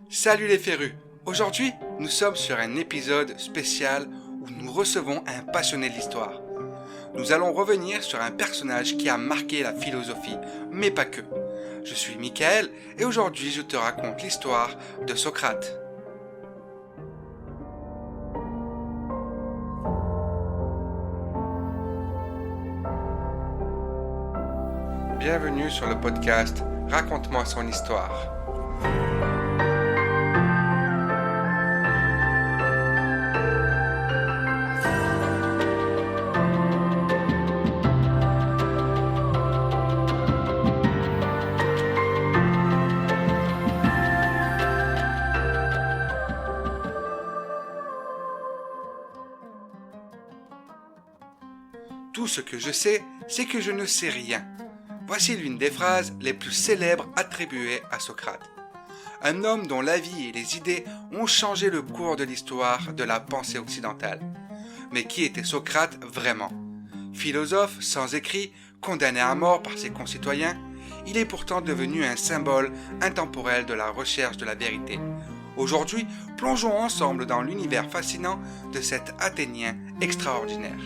Salut les férus! Aujourd'hui, nous sommes sur un épisode spécial où nous recevons un passionné de l'histoire. Nous allons revenir sur un personnage qui a marqué la philosophie, mais pas que. Je suis Michael et aujourd'hui je te raconte l'histoire de Socrate. Bienvenue sur le podcast Raconte-moi son histoire. Tout ce que je sais, c'est que je ne sais rien. Voici l'une des phrases les plus célèbres attribuées à Socrate. Un homme dont la vie et les idées ont changé le cours de l'histoire de la pensée occidentale. Mais qui était Socrate vraiment? Philosophe sans écrit, condamné à mort par ses concitoyens, il est pourtant devenu un symbole intemporel de la recherche de la vérité. Aujourd'hui, plongeons ensemble dans l'univers fascinant de cet Athénien extraordinaire.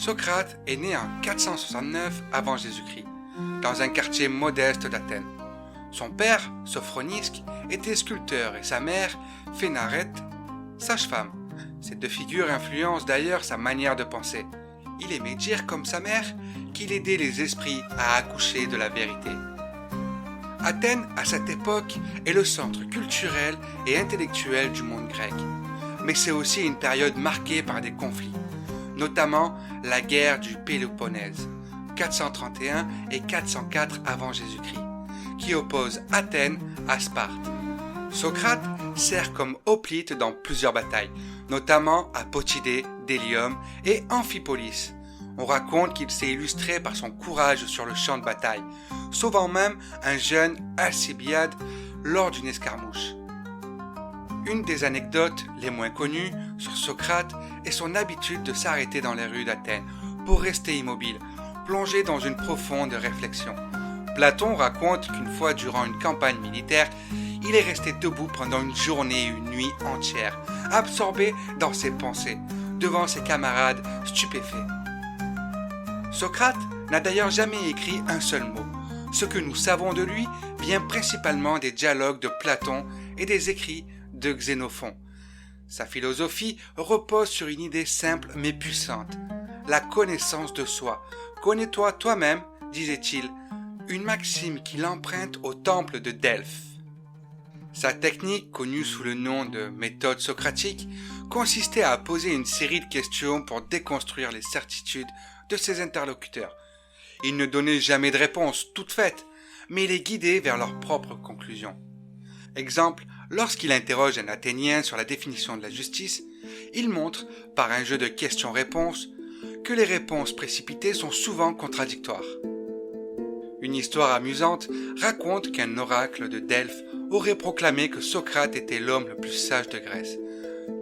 Socrate est né en 469 avant Jésus-Christ, dans un quartier modeste d'Athènes. Son père, Sophronisque, était sculpteur et sa mère, Phénarète, sage-femme. Ces deux figures influencent d'ailleurs sa manière de penser. Il aimait dire, comme sa mère, qu'il aidait les esprits à accoucher de la vérité. Athènes, à cette époque, est le centre culturel et intellectuel du monde grec. Mais c'est aussi une période marquée par des conflits, notamment la guerre du Péloponnèse, 431 et 404 avant Jésus-Christ, qui oppose Athènes à Sparte. Socrate sert comme hoplite dans plusieurs batailles, notamment à Potidée, Délium et Amphipolis. On raconte qu'il s'est illustré par son courage sur le champ de bataille, sauvant même un jeune Alcibiade lors d'une escarmouche. Une des anecdotes les moins connues sur Socrate est son habitude de s'arrêter dans les rues d'Athènes pour rester immobile, plongé dans une profonde réflexion. Platon raconte qu'une fois durant une campagne militaire, il est resté debout pendant une journée et une nuit entière, absorbé dans ses pensées, devant ses camarades stupéfaits. Socrate n'a d'ailleurs jamais écrit un seul mot. Ce que nous savons de lui vient principalement des dialogues de Platon et des écrits de Xénophon. Sa philosophie repose sur une idée simple mais puissante, la connaissance de soi. Connais-toi toi-même, disait-il, une maxime qu'il emprunte au temple de Delphes. Sa technique, connue sous le nom de méthode socratique, consistait à poser une série de questions pour déconstruire les certitudes de ses interlocuteurs. Il ne donnait jamais de réponse toute faite, mais les guidait vers leurs propres conclusions. Exemple, lorsqu'il interroge un Athénien sur la définition de la justice, il montre, par un jeu de questions-réponses, que les réponses précipitées sont souvent contradictoires. Une histoire amusante raconte qu'un oracle de Delphes aurait proclamé que Socrate était l'homme le plus sage de Grèce.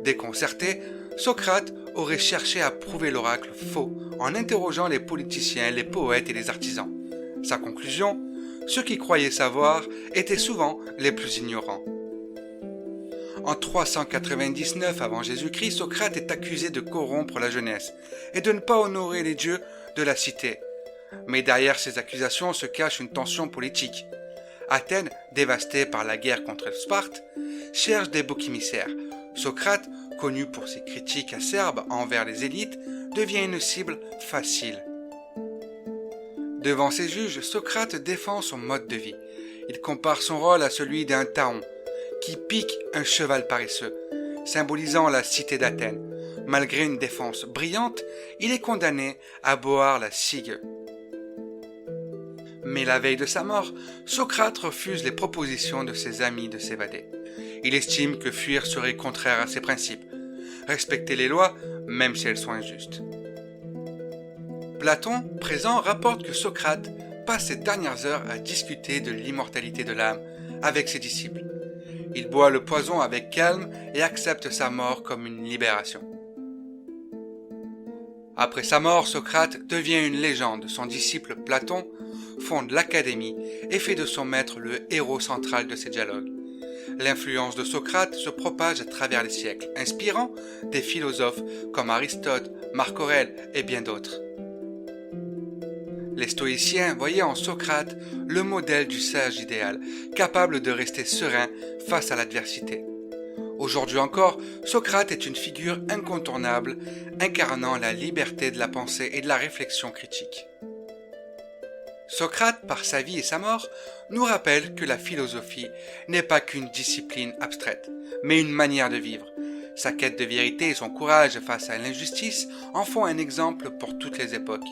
Déconcerté, Socrate aurait cherché à prouver l'oracle faux en interrogeant les politiciens, les poètes et les artisans. Sa conclusion, ceux qui croyaient savoir étaient souvent les plus ignorants. En 399 avant Jésus-Christ, Socrate est accusé de corrompre la jeunesse et de ne pas honorer les dieux de la cité. Mais derrière ces accusations se cache une tension politique. Athènes, dévastée par la guerre contre Sparte, cherche des boucs émissaires. Socrate, connu pour ses critiques acerbes envers les élites, devient une cible facile. Devant ses juges, Socrate défend son mode de vie. Il compare son rôle à celui d'un taon, qui pique un cheval paresseux, symbolisant la cité d'Athènes. Malgré une défense brillante, il est condamné à boire la cigue. Mais la veille de sa mort, Socrate refuse les propositions de ses amis de s'évader. Il estime que fuir serait contraire à ses principes. Respecter les lois, même si elles sont injustes. Platon, présent, rapporte que Socrate passe ses dernières heures à discuter de l'immortalité de l'âme avec ses disciples. Il boit le poison avec calme et accepte sa mort comme une libération. Après sa mort, Socrate devient une légende. Son disciple Platon fonde l'Académie et fait de son maître le héros central de ses dialogues. L'influence de Socrate se propage à travers les siècles, inspirant des philosophes comme Aristote, Marc Aurèle et bien d'autres. Les stoïciens voyaient en Socrate le modèle du sage idéal, capable de rester serein face à l'adversité. Aujourd'hui encore, Socrate est une figure incontournable, incarnant la liberté de la pensée et de la réflexion critique. Socrate, par sa vie et sa mort, nous rappelle que la philosophie n'est pas qu'une discipline abstraite, mais une manière de vivre. Sa quête de vérité et son courage face à l'injustice en font un exemple pour toutes les époques.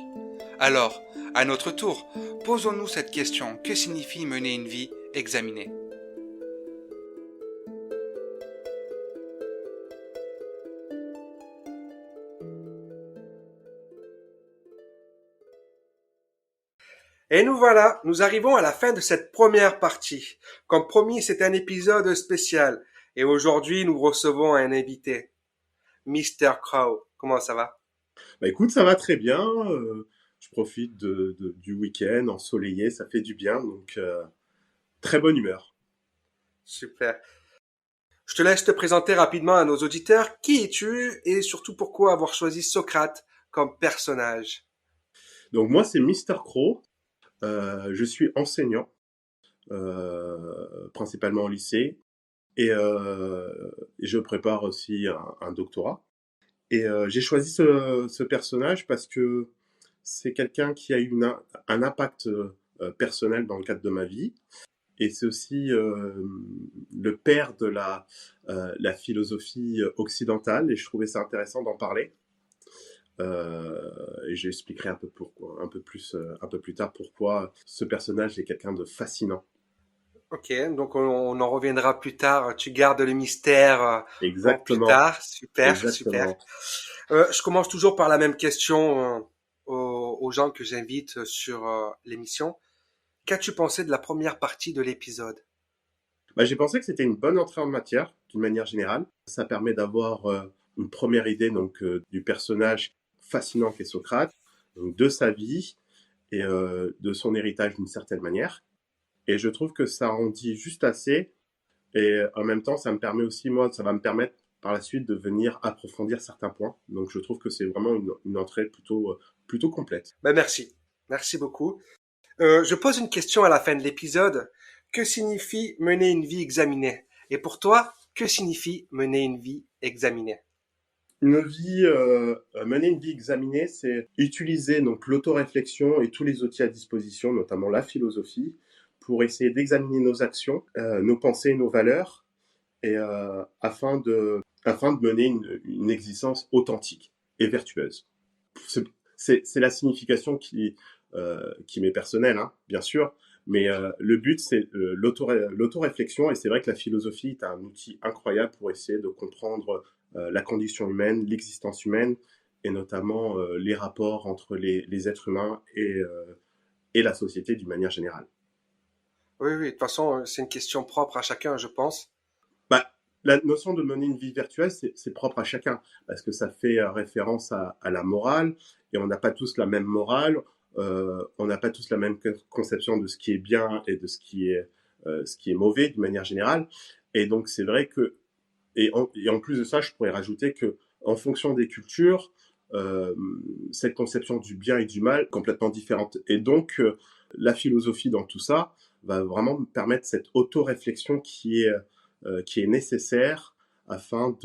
Alors, à notre tour, posons-nous cette question: que signifie mener une vie examinée ? Et nous voilà, nous arrivons à la fin de cette première partie. Comme promis, c'est un épisode spécial. Et aujourd'hui, nous recevons un invité, Mr. Crow. Comment ça va? Bah écoute, ça va très bien. Je profite du week-end ensoleillé, ça fait du bien, donc très bonne humeur. Super. Je te laisse te présenter rapidement à nos auditeurs. Qui es-tu et surtout pourquoi avoir choisi Socrate comme personnage? Donc moi, c'est Mister Crow. Je suis enseignant, principalement au lycée, et je prépare aussi un doctorat. Et j'ai choisi ce personnage parce que c'est quelqu'un qui a eu un impact personnel dans le cadre de ma vie. Et c'est aussi le père de la philosophie occidentale, et je trouvais ça intéressant d'en parler. Et j'expliquerai un peu plus tard pourquoi ce personnage est quelqu'un de fascinant. Ok, donc on en reviendra plus tard. Tu gardes le mystère pour plus Exactement, tard. Super, super. exactement. Je commence toujours par la même question aux gens que j'invite sur l'émission. Qu'as-tu pensé de la première partie de l'épisode? Bah, j'ai pensé que c'était une bonne entrée en matière, d'une manière générale. Ça permet d'avoir une première idée donc du personnage fascinant qu'est Socrate, donc de sa vie et de son héritage d'une certaine manière. Et je trouve que ça en dit juste assez. Et en même temps, ça va me permettre par la suite de venir approfondir certains points. Donc je trouve que c'est vraiment une entrée plutôt complète. Ben merci, merci beaucoup. Je pose une question à la fin de l'épisode. Que signifie mener une vie examinée? Et pour toi, que signifie mener une vie examinée? Mener une vie examinée, c'est utiliser donc l'autoréflexion et tous les outils à disposition, notamment la philosophie, pour essayer d'examiner nos actions, nos pensées, nos valeurs, et afin de mener une existence authentique et vertueuse. C'est la signification qui m'est personnelle, hein, bien sûr, mais le but, c'est l'autoréflexion, et c'est vrai que la philosophie est un outil incroyable pour essayer de comprendre la condition humaine, l'existence humaine, et notamment les rapports entre les êtres humains et la société d'une manière générale. Oui, oui, de toute façon, c'est une question propre à chacun, je pense. Bah, la notion de mener une vie vertueuse, c'est propre à chacun, parce que ça fait référence à la morale, et on n'a pas tous la même morale, on n'a pas tous la même conception de ce qui est bien et de ce qui est mauvais d'une manière générale. Et donc c'est vrai que, et en plus de ça, je pourrais rajouter que en fonction des cultures, cette conception du bien et du mal est complètement différente. Et donc la philosophie dans tout ça va vraiment me permettre cette auto-réflexion qui est nécessaire afin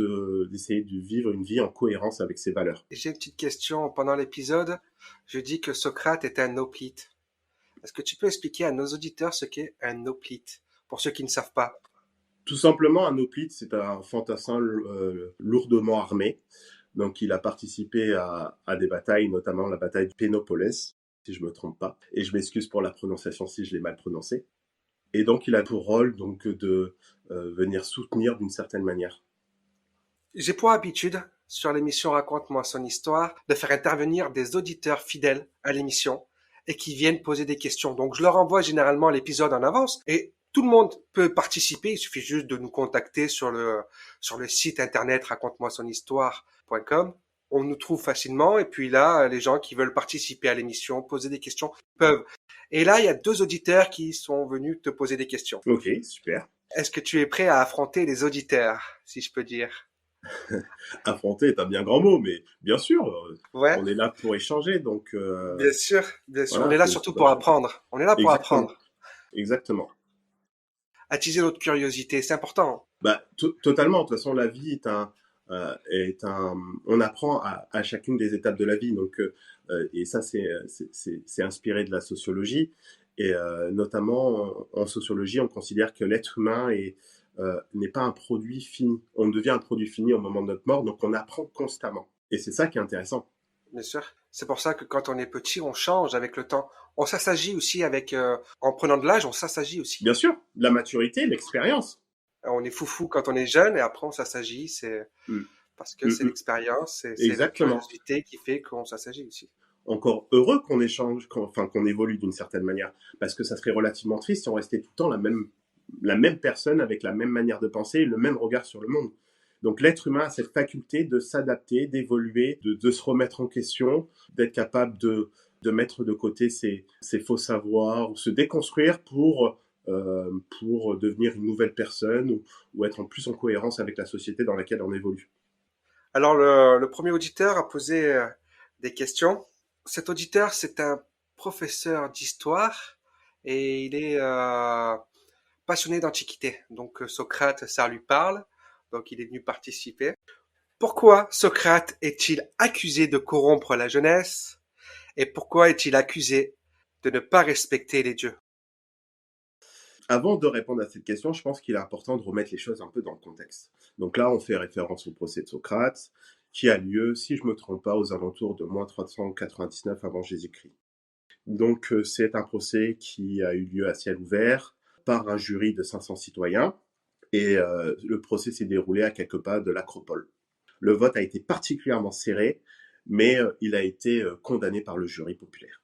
d'essayer de vivre une vie en cohérence avec ses valeurs. J'ai une petite question. Pendant l'épisode, je dis que Socrate est un hoplite. Est-ce que tu peux expliquer à nos auditeurs ce qu'est un hoplite, pour ceux qui ne savent pas? Tout simplement, un hoplite, c'est un fantassin lourdement armé. Donc, il a participé à des batailles, notamment la bataille de Pénopolis, si je me trompe pas. Et je m'excuse pour la prononciation si je l'ai mal prononcé. Et donc, il a pour rôle donc de venir soutenir d'une certaine manière. J'ai pour habitude, sur l'émission Raconte-moi son histoire, de faire intervenir des auditeurs fidèles à l'émission et qui viennent poser des questions. Donc, je leur envoie généralement l'épisode en avance et tout le monde peut participer. Il suffit juste de nous contacter sur le site internet raconte-moi-son-histoire.com. On nous trouve facilement et puis là, les gens qui veulent participer à l'émission, poser des questions, peuvent. Et là, il y a 2 auditeurs qui sont venus te poser des questions. Ok, super. Est-ce que tu es prêt à affronter les auditeurs, si je peux dire? Affronter est un bien grand mot, mais bien sûr, Ouais, on est là pour échanger, donc bien sûr, bien sûr. On voilà, est là faut surtout pas pour changer. apprendre. On est là pour Exactement, apprendre. exactement. Attiser notre curiosité, c'est important. Bah, totalement. De toute façon, la vie on apprend à chacune des étapes de la vie. Donc, et ça, c'est inspiré de la sociologie. Et notamment, en sociologie, on considère que l'être humain n'est pas un produit fini. On devient un produit fini au moment de notre mort, donc on apprend constamment. Et c'est ça qui est intéressant. Bien sûr. C'est pour ça que quand on est petit, on change avec le temps. On s'assagit aussi en prenant de l'âge, on s'assagit aussi. Bien sûr, la maturité, l'expérience. On est foufou quand on est jeune et après on s'assagit, c'est Mm, parce que mm, c'est mm. l'expérience, c'est la Exactement. curiosité qui fait qu'on s'assagit aussi. Encore heureux qu'on échange, qu'on évolue d'une certaine manière. Parce que ça serait relativement triste si on restait tout le temps la même personne avec la même manière de penser et le même regard sur le monde. Donc l'être humain a cette faculté de s'adapter, d'évoluer, de se remettre en question, d'être capable de mettre de côté ses faux savoirs, ou se déconstruire pour devenir une nouvelle personne ou être en plus en cohérence avec la société dans laquelle on évolue. Alors le premier auditeur a posé des questions. Cet auditeur, c'est un professeur d'histoire et il est passionné d'Antiquité. Donc Socrate, ça lui parle. Donc il est venu participer. Pourquoi Socrate est-il accusé de corrompre la jeunesse et pourquoi est-il accusé de ne pas respecter les dieux? Avant de répondre à cette question, je pense qu'il est important de remettre les choses un peu dans le contexte. Donc là, on fait référence au procès de Socrate, qui a lieu, si je ne me trompe pas, aux alentours de moins 399 avant Jésus-Christ. Donc c'est un procès qui a eu lieu à ciel ouvert par un jury de 500 citoyens, et le procès s'est déroulé à quelques pas de l'Acropole. Le vote a été particulièrement serré, mais il a été condamné par le jury populaire.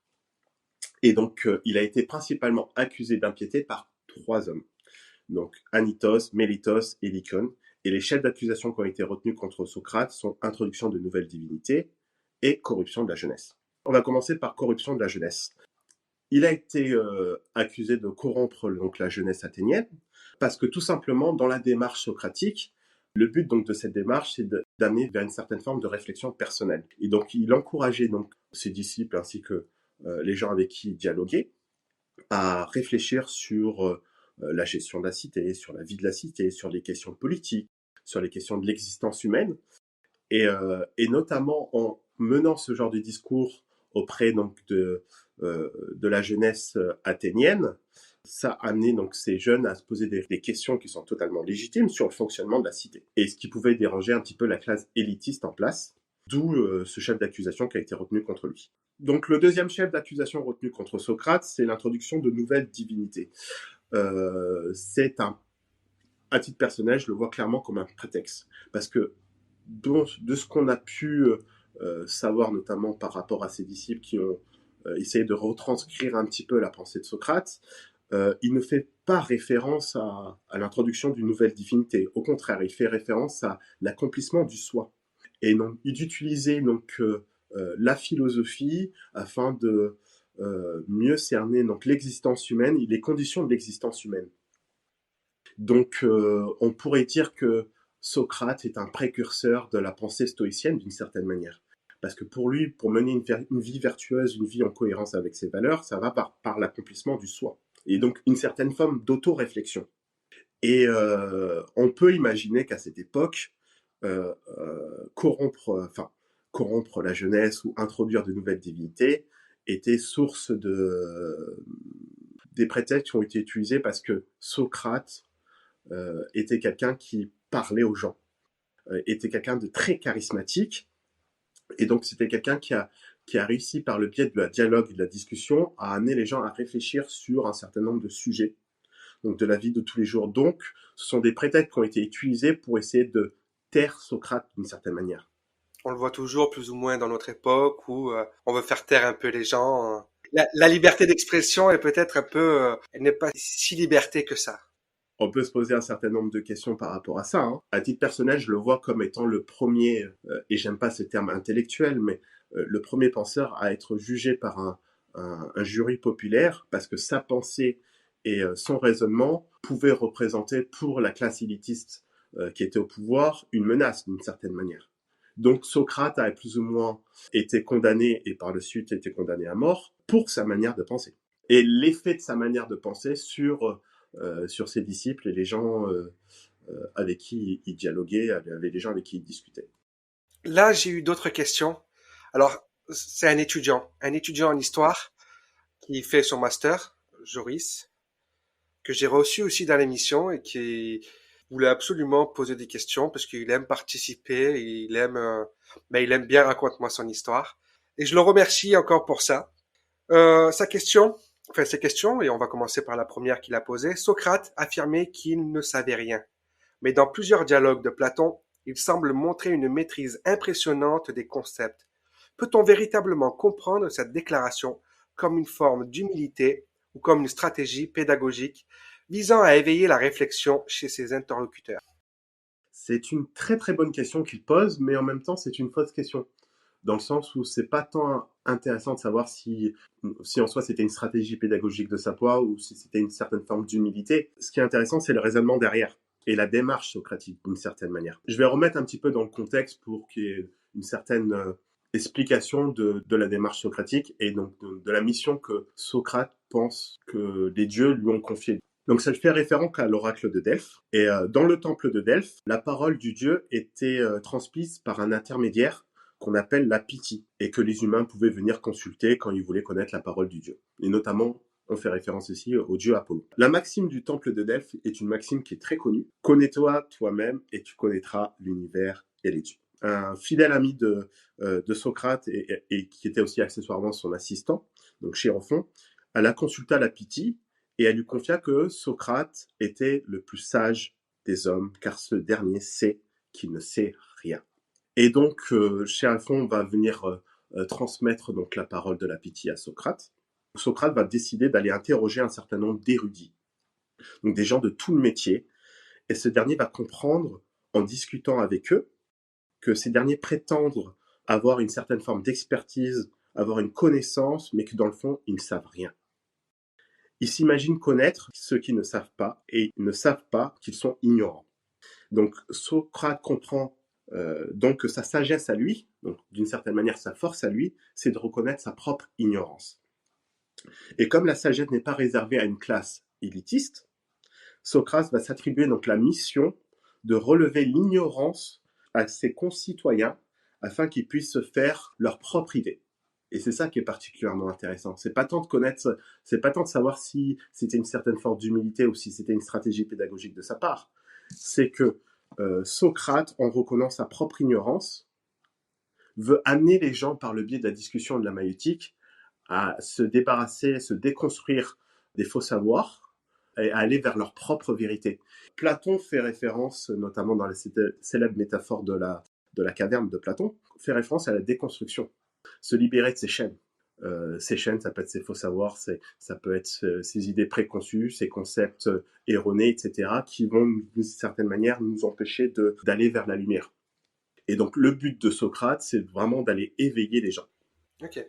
Et donc, il a été principalement accusé d'impiété par 3 hommes. Donc, Anytos, Mélitos et Lycon. Et les chefs d'accusation qui ont été retenus contre Socrate sont introduction de nouvelles divinités et corruption de la jeunesse. On va commencer par corruption de la jeunesse. Il a été accusé de corrompre donc la jeunesse athénienne parce que tout simplement, dans la démarche socratique, le but donc de cette démarche, c'est d'amener vers une certaine forme de réflexion personnelle. Et donc, il encourageait donc ses disciples ainsi que les gens avec qui il dialoguait à réfléchir sur la gestion de la cité, sur la vie de la cité, sur les questions politiques, sur les questions de l'existence humaine, et notamment en menant ce genre de discours auprès donc de la jeunesse athénienne, ça a amené donc ces jeunes à se poser des questions qui sont totalement légitimes sur le fonctionnement de la cité, et ce qui pouvait déranger un petit peu la classe élitiste en place, d'où ce chef d'accusation qui a été retenu contre lui. Donc le deuxième chef d'accusation retenu contre Socrate, c'est l'introduction de nouvelles divinités. À titre personnel, je le vois clairement comme un prétexte, parce que de ce qu'on a pu savoir, notamment par rapport à ses disciples qui ont essayé de retranscrire un petit peu la pensée de Socrate, il ne fait pas référence à l'introduction d'une nouvelle divinité. Au contraire, il fait référence à l'accomplissement du soi. Et donc, d'utiliser donc la philosophie afin de mieux cerner donc l'existence humaine et les conditions de l'existence humaine. Donc, on pourrait dire que Socrate est un précurseur de la pensée stoïcienne d'une certaine manière. Parce que pour lui, pour mener une vie vertueuse, une vie en cohérence avec ses valeurs, ça va par l'accomplissement du soi. Et donc une certaine forme d'auto-réflexion. Et on peut imaginer qu'à cette époque, corrompre la jeunesse ou introduire de nouvelles divinités était source des prétextes qui ont été utilisés parce que Socrate était quelqu'un qui parlait aux gens, était quelqu'un de très charismatique, et donc c'était quelqu'un qui a réussi par le biais de la dialogue et de la discussion à amener les gens à réfléchir sur un certain nombre de sujets, donc de la vie de tous les jours. Donc ce sont des prétextes qui ont été utilisés pour essayer de taire Socrate d'une certaine manière. On le voit toujours plus ou moins dans notre époque où on veut faire taire un peu les gens. La liberté d'expression est peut-être un peu, elle n'est pas si liberté que ça. On peut se poser un certain nombre de questions par rapport à ça. Hein. À titre personnel, je le vois comme étant le premier, et j'aime pas ce terme intellectuel, mais le premier penseur à être jugé par un jury populaire parce que sa pensée et son raisonnement pouvaient représenter pour la classe élitiste qui était au pouvoir une menace d'une certaine manière. Donc Socrate a plus ou moins été condamné et par la suite été condamné à mort pour sa manière de penser. Et l'effet de sa manière de penser sur ses disciples et les gens avec qui il dialoguait, avec les gens avec qui il discutait. Là, j'ai eu d'autres questions. Alors, c'est un étudiant en histoire qui fait son master, Joris, que j'ai reçu aussi dans l'émission et qui voulait absolument poser des questions parce qu'il aime participer, il aime bien raconter-moi son histoire. Et je le remercie encore pour ça. Ses questions, et on va commencer par la première qu'il a posée. Socrate affirmait qu'il ne savait rien. Mais dans plusieurs dialogues de Platon, il semble montrer une maîtrise impressionnante des concepts. Peut-on véritablement comprendre cette déclaration comme une forme d'humilité ou comme une stratégie pédagogique visant à éveiller la réflexion chez ses interlocuteurs? C'est une très très bonne question qu'il pose, mais en même temps c'est une fausse question. Dans le sens où c'est pas tant intéressant de savoir si en soi c'était une stratégie pédagogique de sa part ou si c'était une certaine forme d'humilité. Ce qui est intéressant, c'est le raisonnement derrière et la démarche socratique d'une certaine manière. Je vais remettre un petit peu dans le contexte pour qu'il y ait une certaine explication de la démarche socratique et donc de la mission que Socrate pense que les dieux lui ont confiée. Donc ça fait référence à l'oracle de Delphes. Et dans le temple de Delphes, la parole du dieu était transmise par un intermédiaire qu'on appelle la Pythie, et que les humains pouvaient venir consulter quand ils voulaient connaître la parole du dieu. Et notamment, on fait référence ici au dieu Apollon. La maxime du temple de Delphes est une maxime qui est très connue. Connais-toi toi-même et tu connaîtras l'univers et les dieux. Un fidèle ami de Socrate et qui était aussi accessoirement son assistant, donc Chérophon, elle a consulté la Pythie et elle lui confia que Socrate était le plus sage des hommes, car ce dernier sait qu'il ne sait rien. Et donc, Chérophon va venir transmettre donc la parole de la Pythie à Socrate. Socrate va décider d'aller interroger un certain nombre d'érudits, donc des gens de tout le métier, et ce dernier va comprendre, en discutant avec eux, que ces derniers prétendent avoir une certaine forme d'expertise, avoir une connaissance, mais que dans le fond, ils ne savent rien. Ils s'imaginent connaître ceux qui ne savent pas, et ils ne savent pas qu'ils sont ignorants. Donc Socrate comprend donc que sa sagesse à lui, donc d'une certaine manière sa force à lui, c'est de reconnaître sa propre ignorance. Et comme la sagesse n'est pas réservée à une classe élitiste, Socrate va s'attribuer donc la mission de relever l'ignorance à ses concitoyens afin qu'ils puissent se faire leur propre idée. Et c'est ça qui est particulièrement intéressant. C'est pas tant de savoir si c'était une certaine forme d'humilité ou si c'était une stratégie pédagogique de sa part. C'est que Socrate, en reconnaissant sa propre ignorance, veut amener les gens par le biais de la discussion de la maïeutique à se débarrasser, se déconstruire des faux savoirs et à aller vers leur propre vérité. Platon fait référence, notamment dans la célèbre métaphore de la caverne de Platon, fait référence à la déconstruction, se libérer de ses chaînes. Ces chaînes, ça peut être ses faux savoirs, ça peut être ses idées préconçues, ses concepts erronés, etc., qui vont, d'une certaine manière, nous empêcher d'aller vers la lumière. Et donc, le but de Socrate, c'est vraiment d'aller éveiller les gens. Ok.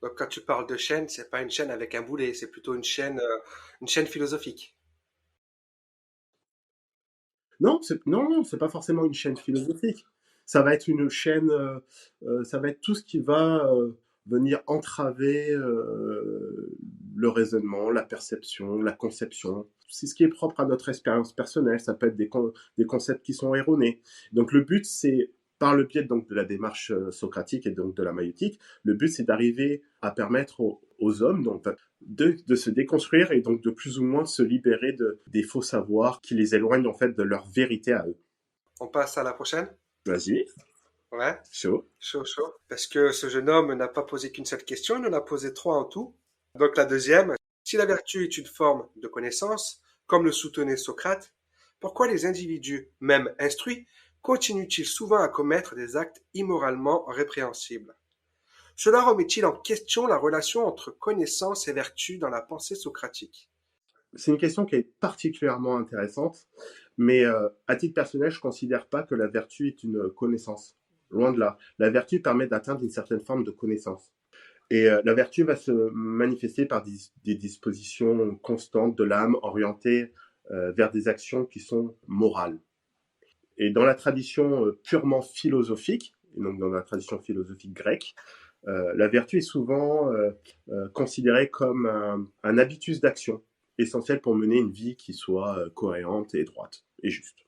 Donc quand tu parles de chaîne, c'est pas une chaîne avec un boulet, c'est plutôt une chaîne philosophique. Non, c'est pas forcément une chaîne philosophique. Ça va être une chaîne, ça va être tout ce qui va venir entraver le raisonnement, la perception, la conception. C'est ce qui est propre à notre expérience personnelle. Ça peut être des concepts qui sont erronés. Donc le but, c'est par le biais donc de la démarche socratique et donc de la maïeutique, le but c'est d'arriver à permettre aux hommes donc de se déconstruire et donc de plus ou moins se libérer des faux savoirs qui les éloignent en fait de leur vérité à eux. On passe à la prochaine? Vas-y, Ouais, chaud. chaud, chaud. Parce que ce jeune homme n'a pas posé qu'une seule question, il en a posé trois en tout. Donc la deuxième, si la vertu est une forme de connaissance, comme le soutenait Socrate, pourquoi les individus, même instruits, continuent-ils souvent à commettre des actes immoralement répréhensibles? Cela remet-il en question la relation entre connaissance et vertu dans la pensée socratique? C'est une question qui est particulièrement intéressante, mais à titre personnel, je ne considère pas que la vertu est une connaissance. Loin de là. La vertu permet d'atteindre une certaine forme de connaissance. Et la vertu va se manifester par des dispositions constantes de l'âme orientées vers des actions qui sont morales. Et dans la tradition purement philosophique, et donc dans la tradition philosophique grecque, la vertu est souvent considérée comme un habitus d'action essentiel pour mener une vie qui soit cohérente et droite et juste.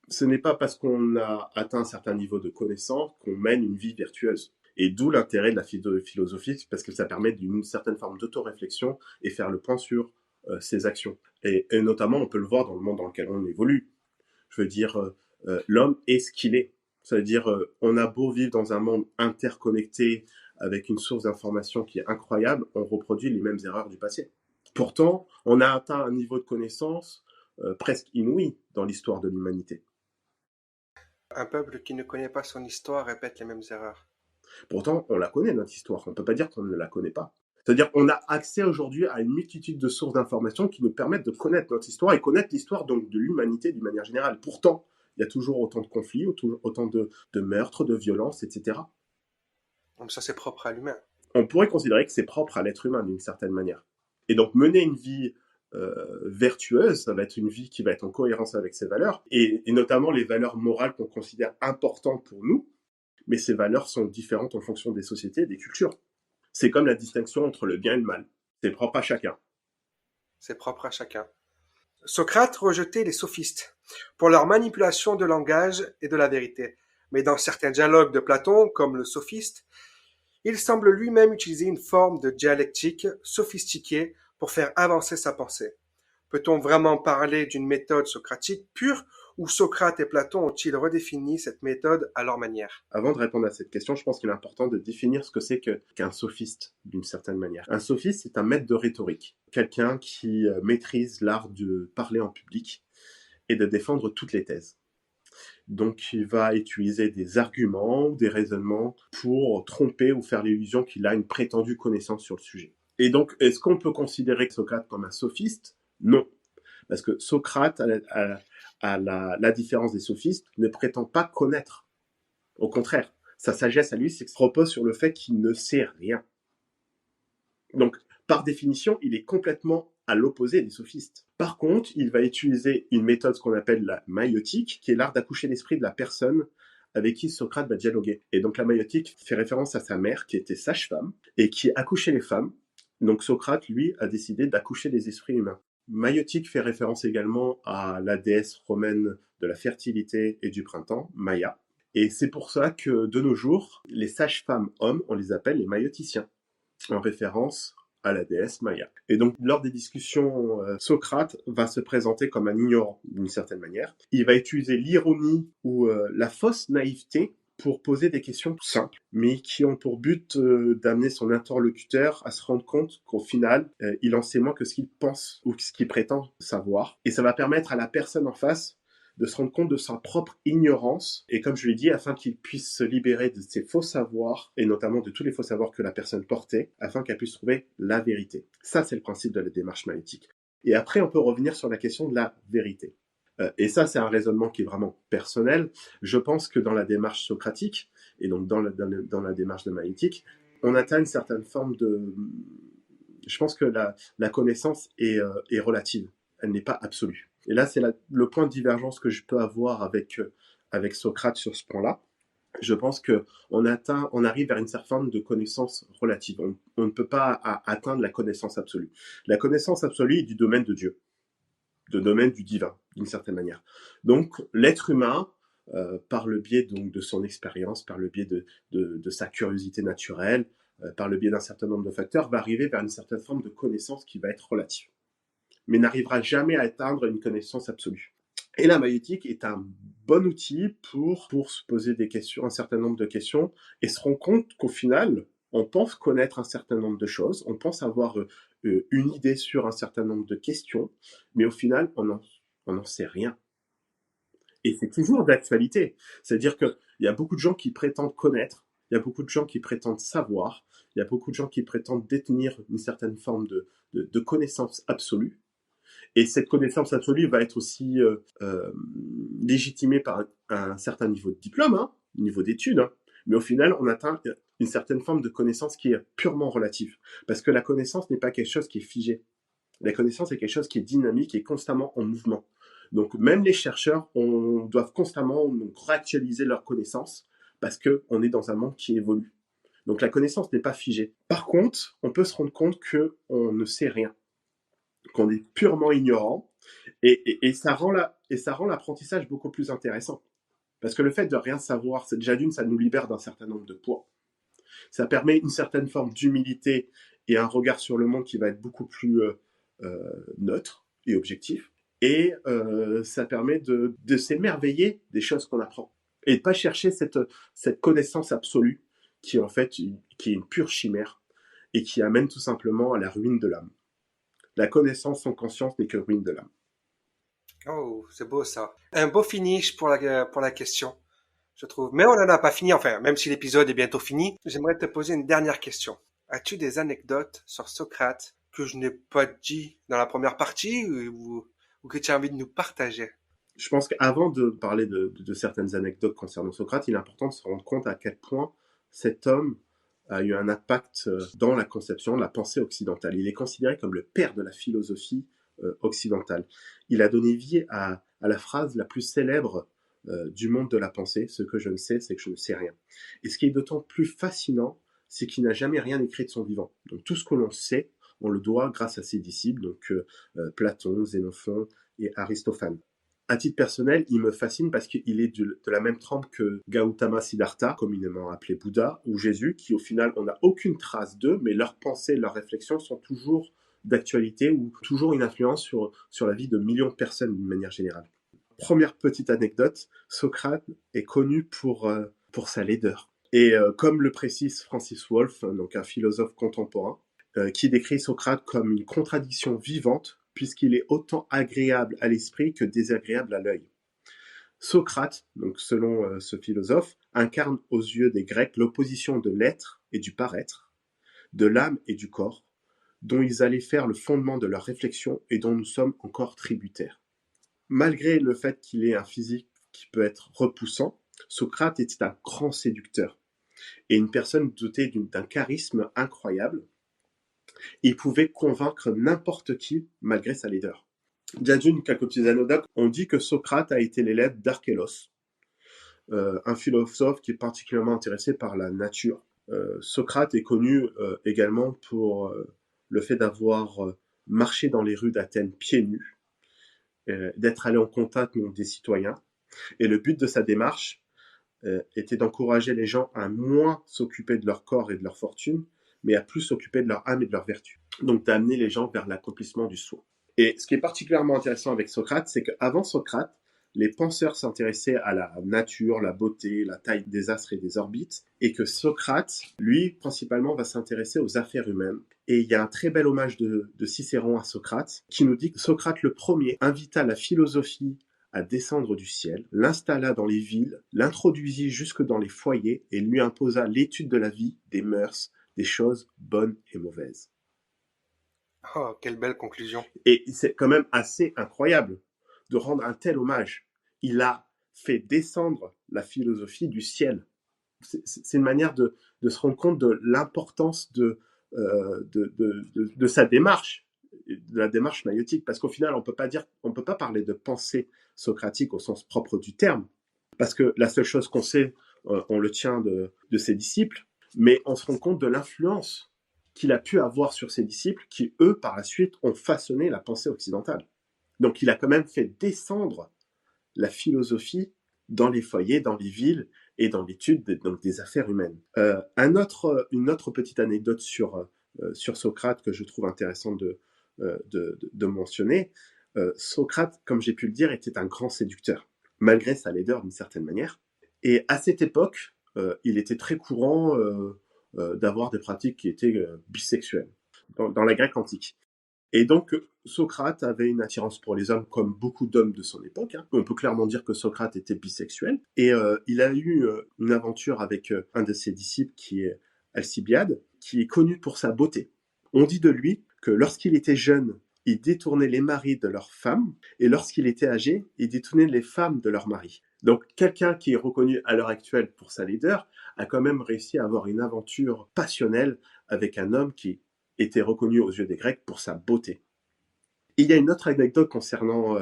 Ce n'est pas parce qu'on a atteint un certain niveau de connaissance qu'on mène une vie vertueuse. Et d'où l'intérêt de la philosophie, parce que ça permet d'une certaine forme d'autoréflexion et faire le point sur ses actions. Et notamment, on peut le voir dans le monde dans lequel on évolue. Je veux dire, l'homme est ce qu'il est. Ça veut dire, on a beau vivre dans un monde interconnecté avec une source d'information qui est incroyable, on reproduit les mêmes erreurs du passé. Pourtant, on a atteint un niveau de connaissance presque inouï dans l'histoire de l'humanité. Un peuple qui ne connaît pas son histoire répète les mêmes erreurs. Pourtant, on la connaît, notre histoire. On ne peut pas dire qu'on ne la connaît pas. C'est-à-dire qu'on a accès aujourd'hui à une multitude de sources d'informations qui nous permettent de connaître notre histoire et connaître l'histoire donc de l'humanité d'une manière générale. Pourtant, il y a toujours autant de conflits, autant de meurtres, de violences, etc. Donc ça, c'est propre à l'humain. On pourrait considérer que c'est propre à l'être humain d'une certaine manière. Et donc, mener une vie vertueuse, ça va être une vie qui va être en cohérence avec ses valeurs, et notamment les valeurs morales qu'on considère importantes pour nous, mais ces valeurs sont différentes en fonction des sociétés et des cultures. C'est comme la distinction entre le bien et le mal. C'est propre à chacun. C'est propre à chacun. Socrate rejetait les sophistes pour leur manipulation de langage et de la vérité. Mais dans certains dialogues de Platon, comme le sophiste, il semble lui-même utiliser une forme de dialectique sophistiquée pour faire avancer sa pensée. Peut-on vraiment parler d'une méthode socratique pure ou Socrate et Platon ont-ils redéfini cette méthode à leur manière? Avant de répondre à cette question, je pense qu'il est important de définir ce que c'est qu'un sophiste, d'une certaine manière. Un sophiste, c'est un maître de rhétorique, quelqu'un qui maîtrise l'art de parler en public et de défendre toutes les thèses. Donc, il va utiliser des arguments ou des raisonnements pour tromper ou faire l'illusion qu'il a une prétendue connaissance sur le sujet. Et donc, est-ce qu'on peut considérer Socrate comme un sophiste? Non. Parce que Socrate, à la différence des sophistes, ne prétend pas connaître. Au contraire, sa sagesse à lui se repose sur le fait qu'il ne sait rien. Donc, par définition, il est complètement à l'opposé des sophistes. Par contre, il va utiliser une méthode, ce qu'on appelle la maïotique, qui est l'art d'accoucher l'esprit de la personne avec qui Socrate va dialoguer. Et donc la maïotique fait référence à sa mère, qui était sage-femme, et qui accouchait les femmes. Donc Socrate, lui, a décidé d'accoucher les esprits humains. Maïotique fait référence également à la déesse romaine de la fertilité et du printemps, Maïa. Et c'est pour ça que, de nos jours, les sages-femmes hommes, on les appelle les maïoticiens, en référence à la déesse Maïa. Et donc, lors des discussions, Socrate va se présenter comme un ignorant, d'une certaine manière. Il va utiliser l'ironie ou la fausse naïveté pour poser des questions simples, mais qui ont pour but d'amener son interlocuteur à se rendre compte qu'au final, il en sait moins que ce qu'il pense ou ce qu'il prétend savoir. Et ça va permettre à la personne en face de se rendre compte de sa propre ignorance, et comme je l'ai dit, afin qu'il puisse se libérer de ses faux savoirs, et notamment de tous les faux savoirs que la personne portait, afin qu'elle puisse trouver la vérité. Ça, c'est le principe de la démarche maïotique. Et après, on peut revenir sur la question de la vérité. Et ça, c'est un raisonnement qui est vraiment personnel. Je pense que dans la démarche socratique, et donc dans la démarche de maïotique, on atteint une certaine forme de... Je pense que la connaissance est relative. Elle n'est pas absolue. Et là, c'est le point de divergence que je peux avoir avec Socrate sur ce point-là. Je pense qu'on arrive vers une certaine forme de connaissance relative. On ne peut pas atteindre la connaissance absolue. La connaissance absolue est du domaine de Dieu, du domaine du divin, d'une certaine manière. Donc, l'être humain, par le biais donc, de son expérience, par le biais de sa curiosité naturelle, par le biais d'un certain nombre de facteurs, va arriver vers une certaine forme de connaissance qui va être relative, mais n'arrivera jamais à atteindre une connaissance absolue. Et la maïotique est un bon outil pour se poser des questions, un certain nombre de questions, et se rendre compte qu'au final, on pense connaître un certain nombre de choses, on pense avoir une idée sur un certain nombre de questions, mais au final, on n'en sait rien. Et c'est toujours d'actualité. C'est-à-dire qu'il y a beaucoup de gens qui prétendent connaître, il y a beaucoup de gens qui prétendent savoir, il y a beaucoup de gens qui prétendent détenir une certaine forme de connaissance absolue. Et cette connaissance absolue va être aussi légitimée par un certain niveau de diplôme, niveau d'études, Mais au final, on atteint une certaine forme de connaissance qui est purement relative. Parce que la connaissance n'est pas quelque chose qui est figé. La connaissance est quelque chose qui est dynamique et constamment en mouvement. Donc même les chercheurs doivent constamment réactualiser leurs connaissances parce qu'on est dans un monde qui évolue. Donc la connaissance n'est pas figée. Par contre, on peut se rendre compte qu'on ne sait rien, qu'on est purement ignorant, et ça rend l'apprentissage beaucoup plus intéressant. Parce que le fait de rien savoir, c'est déjà d'une, ça nous libère d'un certain nombre de poids. Ça permet une certaine forme d'humilité et un regard sur le monde qui va être beaucoup plus neutre et objectif. Et ça permet de s'émerveiller des choses qu'on apprend. Et de ne pas chercher cette connaissance absolue qui en fait qui est une pure chimère et qui amène tout simplement à la ruine de l'âme. La connaissance sans conscience n'est que ruine de l'âme. Oh, c'est beau ça. Un beau finish pour la question, je trouve. Mais on n'en a pas fini, enfin, même si l'épisode est bientôt fini. J'aimerais te poser une dernière question. As-tu des anecdotes sur Socrate que je n'ai pas dit dans la première partie ou que tu as envie de nous partager? Je pense qu'avant de parler de certaines anecdotes concernant Socrate, il est important de se rendre compte à quel point cet homme a eu un impact dans la conception de la pensée occidentale. Il est considéré comme le père de la philosophie occidentale. Il a donné vie à la phrase la plus célèbre du monde de la pensée: ce que je ne sais, c'est que je ne sais rien. Et ce qui est d'autant plus fascinant, c'est qu'il n'a jamais rien écrit de son vivant. Donc tout ce que l'on sait, on le doit grâce à ses disciples, donc Platon, Xénophon et Aristophane. À titre personnel, il me fascine parce qu'il est de la même trempe que Gautama Siddhartha, communément appelé Bouddha, ou Jésus, qui au final, on n'a aucune trace d'eux, mais leurs pensées, leurs réflexions sont toujours d'actualité ou toujours une influence sur la vie de millions de personnes d'une manière générale. Première petite anecdote, Socrate est connu pour sa laideur. Et comme le précise Francis Wolff, donc un philosophe contemporain, qui décrit Socrate comme une contradiction vivante, puisqu'il est autant agréable à l'esprit que désagréable à l'œil. Socrate, donc selon ce philosophe, incarne aux yeux des Grecs l'opposition de l'être et du paraître, de l'âme et du corps, dont ils allaient faire le fondement de leur réflexion et dont nous sommes encore tributaires. Malgré le fait qu'il ait un physique qui peut être repoussant, Socrate était un grand séducteur et une personne dotée d'un charisme incroyable. Il pouvait convaincre n'importe qui malgré sa laideur. Déjà d'une, quelques petites anecdotes. On dit que Socrate a été l'élève d'Archélos, un philosophe qui est particulièrement intéressé par la nature. Socrate est connu également pour le fait d'avoir marché dans les rues d'Athènes pieds nus, d'être allé en contact des citoyens. Et le but de sa démarche était d'encourager les gens à moins s'occuper de leur corps et de leur fortune, mais à plus s'occuper de leur âme et de leur vertu. Donc d'amener les gens vers l'accomplissement du soi. Et ce qui est particulièrement intéressant avec Socrate, c'est qu'avant Socrate, les penseurs s'intéressaient à la nature, la beauté, la taille des astres et des orbites, et que Socrate, lui, principalement, va s'intéresser aux affaires humaines. Et il y a un très bel hommage de Cicéron à Socrate, qui nous dit que Socrate le premier invita la philosophie à descendre du ciel, l'installa dans les villes, l'introduisit jusque dans les foyers et lui imposa l'étude de la vie, des mœurs, des choses bonnes et mauvaises. Oh, quelle belle conclusion. Et c'est quand même assez incroyable de rendre un tel hommage. Il a fait descendre la philosophie du ciel. C'est une manière de se rendre compte de l'importance de sa démarche, de la démarche maïotique, parce qu'au final, on peut pas parler de pensée socratique au sens propre du terme, parce que la seule chose qu'on sait, on le tient de ses disciples, mais on se rend compte de l'influence qu'il a pu avoir sur ses disciples, qui, eux, par la suite, ont façonné la pensée occidentale. Donc, il a quand même fait descendre la philosophie dans les foyers, dans les villes et dans l'étude des affaires humaines. Une autre petite anecdote sur Socrate que je trouve intéressant de mentionner. Socrate, comme j'ai pu le dire, était un grand séducteur, malgré sa laideur d'une certaine manière. Et à cette époque, il était très courant d'avoir des pratiques qui étaient bisexuelles dans la Grèce antique. Et donc, Socrate avait une attirance pour les hommes comme beaucoup d'hommes de son époque. On peut clairement dire que Socrate était bisexuel. Et il a eu une aventure avec un de ses disciples qui est Alcibiade, qui est connu pour sa beauté. On dit de lui que lorsqu'il était jeune, il détournait les maris de leurs femmes, et lorsqu'il était âgé, il détournait les femmes de leurs maris. Donc quelqu'un qui est reconnu à l'heure actuelle pour sa leader a quand même réussi à avoir une aventure passionnelle avec un homme qui était reconnu aux yeux des Grecs pour sa beauté. Il y a une autre anecdote concernant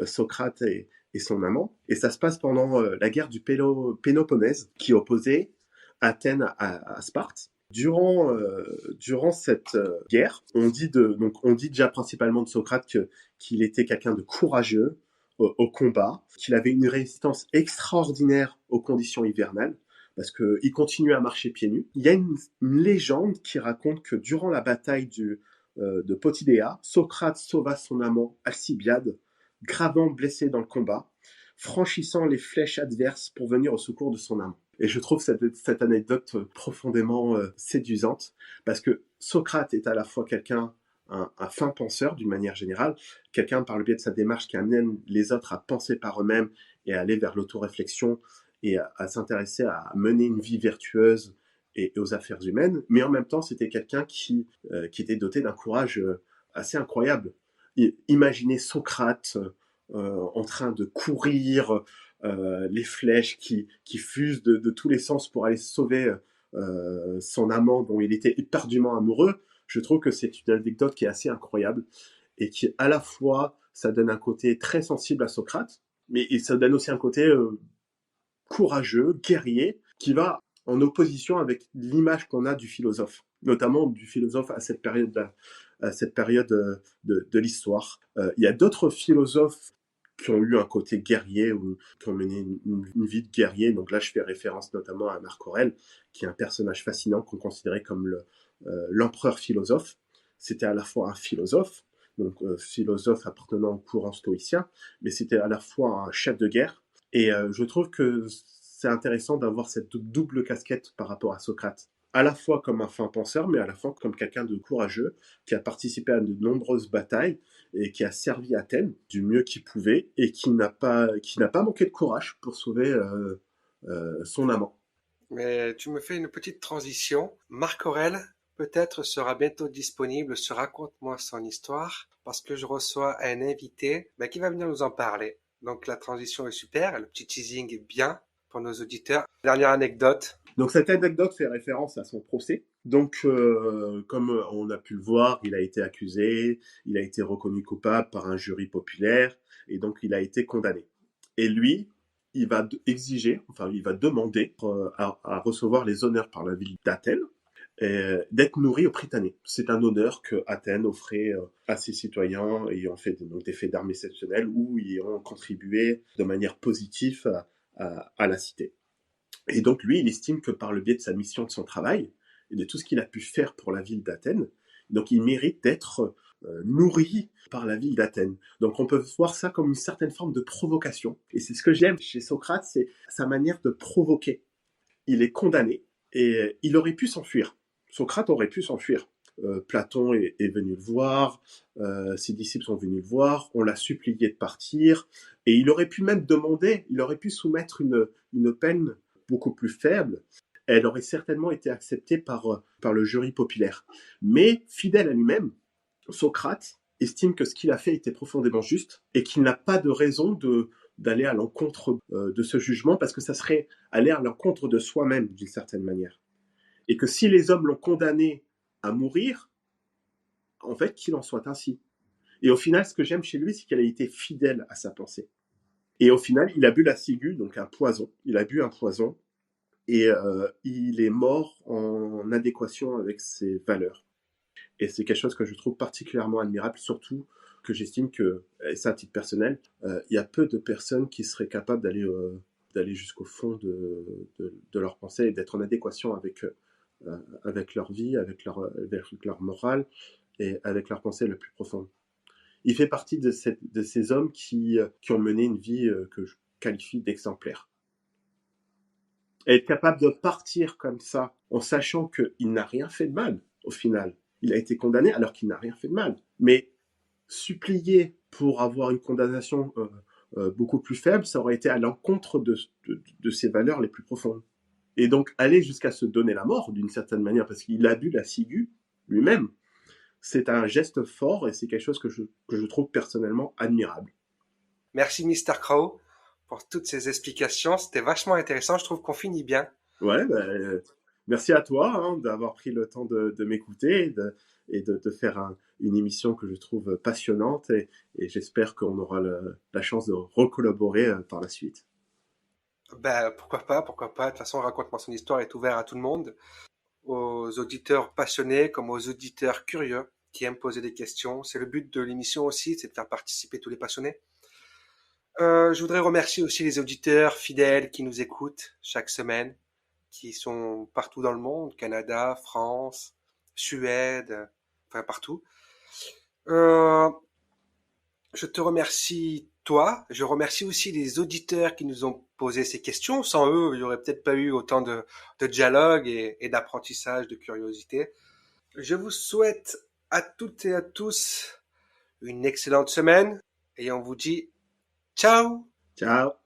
Socrate et son amant, et ça se passe pendant la guerre du Péloponnèse qui opposait Athènes à Sparte. Durant cette guerre, on dit déjà principalement de Socrate qu'il était quelqu'un de courageux au combat, qu'il avait une résistance extraordinaire aux conditions hivernales, parce qu'il continuait à marcher pieds nus. Il y a une légende qui raconte que durant la bataille de Potidéa, Socrate sauva son amant Alcibiade, gravement blessé dans le combat, franchissant les flèches adverses pour venir au secours de son amant. Et je trouve cette anecdote profondément séduisante, parce que Socrate est à la fois un fin penseur d'une manière générale, quelqu'un par le biais de sa démarche qui amène les autres à penser par eux-mêmes et à aller vers l'autoréflexion et à s'intéresser à mener une vie vertueuse et aux affaires humaines, mais en même temps c'était quelqu'un qui était doté d'un courage assez incroyable. Imaginez Socrate en train de courir, les flèches qui fusent de tous les sens pour aller sauver son amant dont il était éperdument amoureux. Je trouve que c'est une anecdote qui est assez incroyable et qui, à la fois, ça donne un côté très sensible à Socrate, mais ça donne aussi un côté courageux, guerrier, qui va en opposition avec l'image qu'on a du philosophe, notamment du philosophe à cette période de l'histoire. Il y a d'autres philosophes qui ont eu un côté guerrier ou qui ont mené une vie de guerrier. Donc là, je fais référence notamment à Marc Aurèle, qui est un personnage fascinant qu'on considérait comme l'empereur philosophe. C'était à la fois un philosophe, donc philosophe appartenant au courant stoïcien, mais c'était à la fois un chef de guerre. Et je trouve que c'est intéressant d'avoir cette double casquette par rapport à Socrate. À la fois comme un fin penseur, mais à la fois comme quelqu'un de courageux, qui a participé à de nombreuses batailles et qui a servi Athènes du mieux qu'il pouvait et qui n'a pas manqué de courage pour sauver son amant. Mais tu me fais une petite transition. Marc Aurèle, peut-être sera bientôt disponible sur Raconte-moi son histoire, parce que je reçois un invité qui va venir nous en parler. Donc la transition est super, le petit teasing est bien pour nos auditeurs. Dernière anecdote. Donc cette anecdote fait référence à son procès. Donc comme on a pu le voir, il a été accusé, il a été reconnu coupable par un jury populaire et donc il a été condamné. Et lui, il va demander à recevoir les honneurs par la ville d'Athènes, d'être nourri au Prytanée. C'est un honneur que Athènes offrait à ses citoyens ayant fait des faits d'armes exceptionnels ou ayant contribué de manière positive à la cité. Et donc lui, il estime que par le biais de sa mission, de son travail, et de tout ce qu'il a pu faire pour la ville d'Athènes, donc il mérite d'être nourri par la ville d'Athènes. Donc on peut voir ça comme une certaine forme de provocation. Et c'est ce que j'aime chez Socrate, c'est sa manière de provoquer. Il est condamné et il aurait pu s'enfuir. Socrate aurait pu s'enfuir. Platon est venu le voir, ses disciples sont venus le voir, on l'a supplié de partir, et il aurait pu même demander, il aurait pu soumettre une peine beaucoup plus faible, elle aurait certainement été acceptée par le jury populaire. Mais, fidèle à lui-même, Socrate estime que ce qu'il a fait était profondément juste et qu'il n'a pas de raison d'aller à l'encontre de ce jugement parce que ça serait aller à l'encontre de soi-même d'une certaine manière. Et que si les hommes l'ont condamné à mourir, en fait, qu'il en soit ainsi. Et au final, ce que j'aime chez lui, c'est qu'il a été fidèle à sa pensée. Et au final, il a bu la ciguë, donc un poison. Il a bu un poison et il est mort en adéquation avec ses valeurs. Et c'est quelque chose que je trouve particulièrement admirable, surtout que j'estime que, et ça à titre personnel, il y a peu de personnes qui seraient capables d'aller jusqu'au fond de leur pensée et d'être en adéquation avec leur vie, avec leur morale et avec leur pensée la plus profonde. Il fait partie de ces hommes qui ont mené une vie que je qualifie d'exemplaire. Et être capable de partir comme ça, en sachant qu'il n'a rien fait de mal, au final. Il a été condamné alors qu'il n'a rien fait de mal. Mais supplier pour avoir une condamnation beaucoup plus faible, ça aurait été à l'encontre de ses valeurs les plus profondes. Et donc, aller jusqu'à se donner la mort, d'une certaine manière, parce qu'il a bu la ciguë lui-même, c'est un geste fort et c'est quelque chose que je trouve personnellement admirable. Merci Mr. Crow pour toutes ces explications. C'était vachement intéressant. Je trouve qu'on finit bien. Ouais, merci à toi hein, d'avoir pris le temps de m'écouter et de faire une émission que je trouve passionnante et j'espère qu'on aura la chance de recollaborer par la suite. Ben, pourquoi pas, pourquoi pas. De toute façon, Raconte-moi son histoire est ouvert à tout le monde, aux auditeurs passionnés comme aux auditeurs curieux qui aiment poser des questions. C'est le but de l'émission aussi, c'est de faire participer tous les passionnés. Je voudrais remercier aussi les auditeurs fidèles qui nous écoutent chaque semaine, qui sont partout dans le monde, Canada, France, Suède, enfin partout. Euh, je te remercie toi. Je remercie aussi les auditeurs qui nous ont posé ces questions. Sans eux, il n'y aurait peut-être pas eu autant de dialogue et d'apprentissage, de curiosité. Je vous souhaite à toutes et à tous une excellente semaine et on vous dit ciao! Ciao!